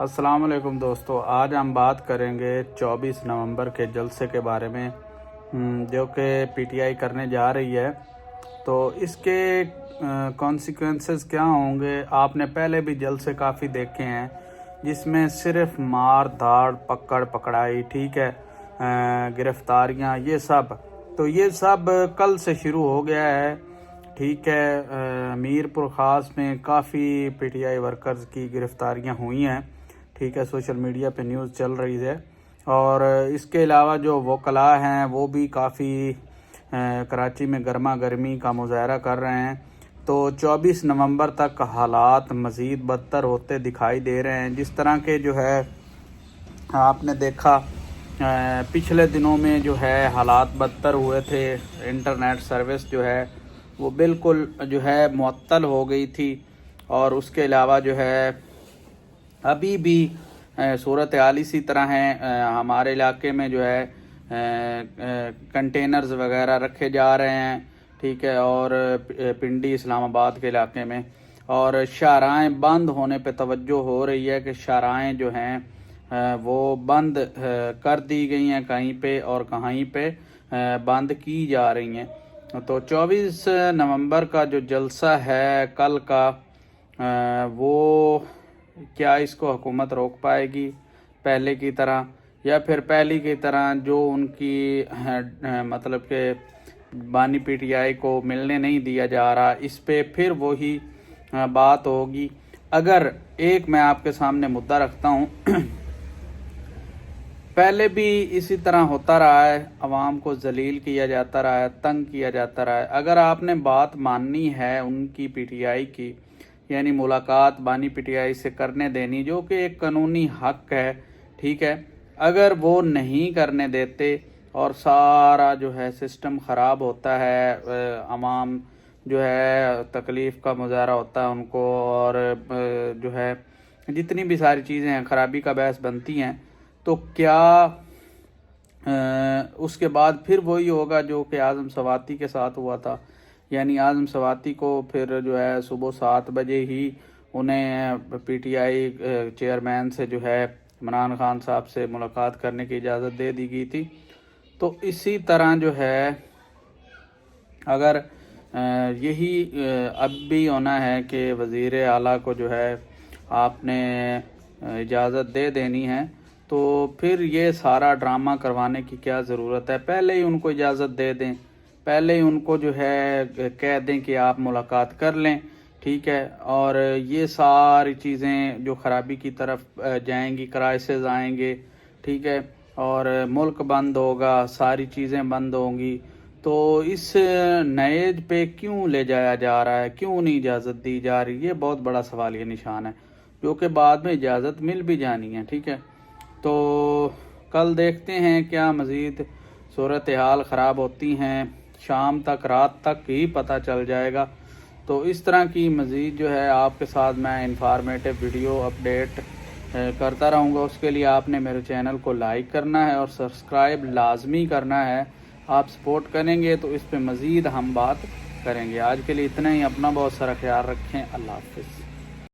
السلام علیکم دوستو، آج ہم بات کریں گے 24 نومبر کے جلسے کے بارے میں جو کہ پی ٹی آئی کرنے جا رہی ہے۔ تو اس کے کانسیکوینسز کیا ہوں گے؟ آپ نے پہلے بھی جلسے کافی دیکھے ہیں جس میں صرف مار دھاڑ پکڑائی، ٹھیک ہے، گرفتاریاں، یہ سب کل سے شروع ہو گیا ہے، ٹھیک ہے۔ میرپور خاص میں کافی پی ٹی آئی ورکرز کی گرفتاریاں ہوئی ہیں، ٹھیک ہے، سوشل میڈیا پہ نیوز چل رہی ہے۔ اور اس کے علاوہ جو وکلاء ہیں وہ بھی کافی کراچی میں گرما گرمی کا مظاہرہ کر رہے ہیں۔ تو 24 نومبر تک حالات مزید بدتر ہوتے دکھائی دے رہے ہیں، جس طرح کے جو ہے آپ نے دیکھا پچھلے دنوں میں جو ہے حالات بدتر ہوئے تھے، انٹرنیٹ سروس جو ہے وہ بالکل جو ہے معطل ہو گئی تھی، اور اس کے علاوہ جو ہے ابھی بھی صورتحال اسی طرح ہے۔ ہمارے علاقے میں جو ہے کنٹینرز وغیرہ رکھے جا رہے ہیں، ٹھیک ہے، اور پنڈی اسلام آباد کے علاقے میں، اور شاہراہیں بند ہونے پہ توجہ ہو رہی ہے کہ شاہراہیں جو ہیں وہ بند کر دی گئی ہیں کہیں پہ، اور کہیں پہ بند کی جا رہی ہیں۔ تو 24 نومبر کا جو جلسہ ہے کل کا، وہ کیا اس کو حکومت روک پائے گی پہلے کی طرح، یا پھر پہلی کی طرح جو ان کی مطلب کہ بانی پی ٹی آئی کو ملنے نہیں دیا جا رہا، اس پہ پھر وہی بات ہوگی۔ اگر ایک میں آپ کے سامنے مدعا رکھتا ہوں، پہلے بھی اسی طرح ہوتا رہا ہے، عوام کو ذلیل کیا جاتا رہا ہے، تنگ کیا جاتا رہا ہے۔ اگر آپ نے بات ماننی ہے ان کی پی ٹی آئی کی، یعنی ملاقات بانی پی ٹی آئی سے کرنے دینی، جو کہ ایک قانونی حق ہے، ٹھیک ہے، اگر وہ نہیں کرنے دیتے اور سارا جو ہے سسٹم خراب ہوتا ہے، عوام جو ہے تکلیف کا مظاہرہ ہوتا ہے ان کو، اور جو ہے جتنی بھی ساری چیزیں ہیں خرابی کا باعث بنتی ہیں، تو کیا اس کے بعد پھر وہی ہوگا جو کہ اعظم سواتی کے ساتھ ہوا تھا؟ یعنی اعظم سواتی کو پھر جو ہے صبح 7 بجے ہی انہیں پی ٹی آئی چیئرمین سے جو ہے عمران خان صاحب سے ملاقات کرنے کی اجازت دے دی گئی تھی۔ تو اسی طرح جو ہے اگر یہی اب بھی ہونا ہے کہ وزیر اعلیٰ کو جو ہے آپ نے اجازت دے دینی ہے، تو پھر یہ سارا ڈرامہ کروانے کی کیا ضرورت ہے؟ پہلے ہی ان کو اجازت دے دیں، پہلے ہی ان کو جو ہے کہہ دیں کہ آپ ملاقات کر لیں، ٹھیک ہے، اور یہ ساری چیزیں جو خرابی کی طرف جائیں گی، کرائسز آئیں گے، ٹھیک ہے، اور ملک بند ہوگا، ساری چیزیں بند ہوں گی، تو اس نئے پہ کیوں لے جایا جا رہا ہے؟ کیوں نہیں اجازت دی جا رہی؟ یہ بہت بڑا سوالیہ نشان ہے، جو کہ بعد میں اجازت مل بھی جانی ہے، ٹھیک ہے۔ تو کل دیکھتے ہیں کیا مزید صورتحال خراب ہوتی ہیں، شام تک رات تک ہی پتہ چل جائے گا۔ تو اس طرح کی مزید جو ہے آپ کے ساتھ میں انفارمیٹیو ویڈیو اپڈیٹ کرتا رہوں گا۔ اس کے لیے آپ نے میرے چینل کو لائک کرنا ہے اور سبسکرائب لازمی کرنا ہے۔ آپ سپورٹ کریں گے تو اس پہ مزید ہم بات کریں گے۔ آج کے لیے اتنا ہی، اپنا بہت سارا خیال رکھیں، اللہ حافظ۔